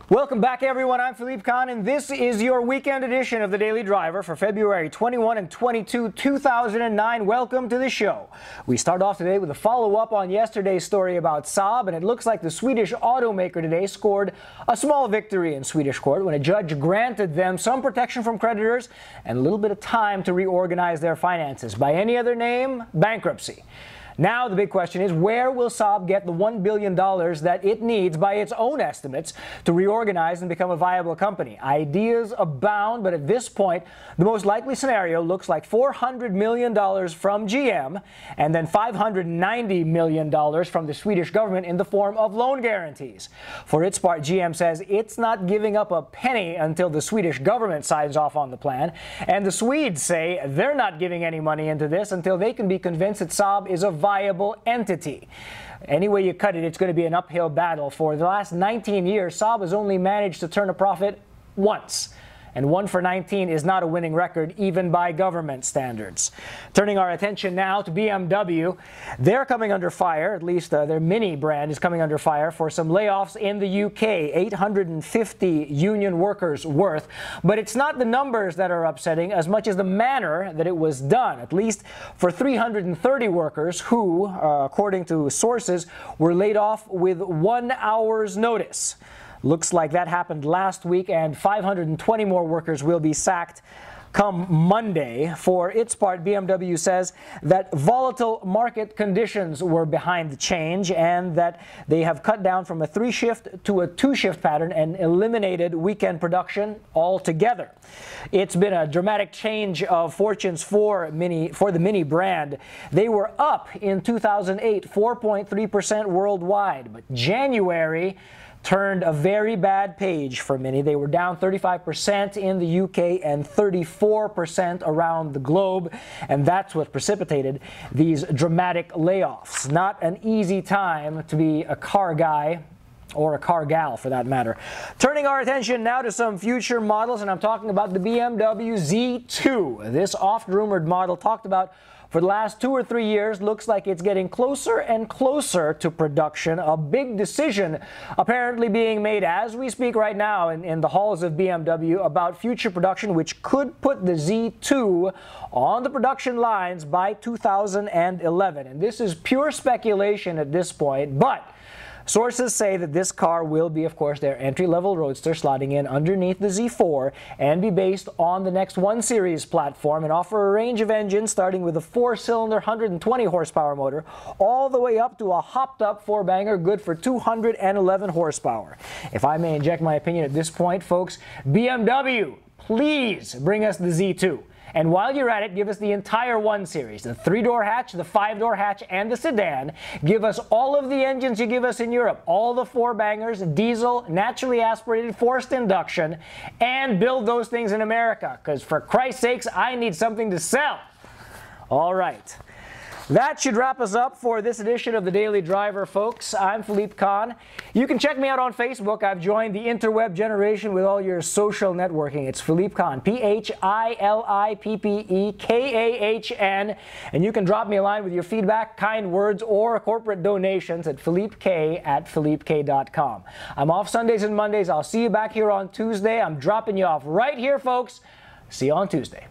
Welcome back, everyone. I'm Philippe Kahn, and this is your weekend edition of the Daily Driver for February 21 and 22, 2009. Welcome to the show. We start off today with a follow-up on yesterday's story about Saab, and it looks like the Swedish automaker today scored a small victory in Swedish court when a judge granted them some protection from creditors and a little bit of time to reorganize their finances. By any other name, bankruptcy. Now the big question is, where will Saab get the $1 billion that it needs by its own estimates to reorganize and become a viable company? Ideas abound, but at this point, the most likely scenario looks like $400 million from GM and then $590 million from the Swedish government in the form of loan guarantees. For its part, GM says it's not giving up a penny until the Swedish government signs off on the plan, and the Swedes say they're not giving any money into this until they can be convinced that Saab is a viable entity. Any way you cut it, it's going to be an uphill battle. For the last 19 years, Saab has only managed to turn a profit once. And 1 for 19 is not a winning record, even by government standards. Turning our attention now to BMW. They're coming under fire, at least their Mini brand is coming under fire for some layoffs in the UK, 850 union workers worth. But it's not the numbers that are upsetting as much as the manner that it was done, at least for 330 workers who, according to sources, were laid off with 1 hour's notice. Looks like that happened last week, and 520 more workers will be sacked come Monday. For its part, BMW says that volatile market conditions were behind the change and that they have cut down from a 3-shift to a 2-shift pattern and eliminated weekend production altogether. It's been a dramatic change of fortunes for the Mini brand. They were up in 2008, 4.3% worldwide, but January turned a very bad page for Mini. They were down 35% in the UK and 34% around the globe, and that's what precipitated these dramatic layoffs. Not an easy time to be a car guy, or a car gal for that matter. Turning our attention now to some future models, and I'm talking about the BMW Z2. This oft-rumored model, talked about for the last 2 or 3 years, looks like it's getting closer and closer to production. A big decision apparently being made as we speak right now in the halls of BMW about future production, which could put the Z2 on the production lines by 2011. And this is pure speculation at this point, but sources say that this car will be, of course, their entry-level roadster slotting in underneath the Z4 and be based on the next 1 Series platform and offer a range of engines starting with a 4-cylinder 120 horsepower motor all the way up to a hopped-up 4-banger good for 211 horsepower. If I may inject my opinion at this point, folks, BMW, please bring us the Z2. And while you're at it, give us the entire 1 Series, the 3-door hatch, the 5-door hatch, and the sedan. Give us all of the engines you give us in Europe, all the 4-bangers, diesel, naturally aspirated, forced induction, and build those things in America. Because for Christ's sakes, I need something to sell. All right. That should wrap us up for this edition of the Daily Driver, folks. I'm Philippe Kahn. You can check me out on Facebook. I've joined the interweb generation with all your social networking. It's Philippe Kahn, PhilippeKahn. And you can drop me a line with your feedback, kind words, or corporate donations at philippek@philippek.com. I'm off Sundays and Mondays. I'll see you back here on Tuesday. I'm dropping you off right here, folks. See you on Tuesday.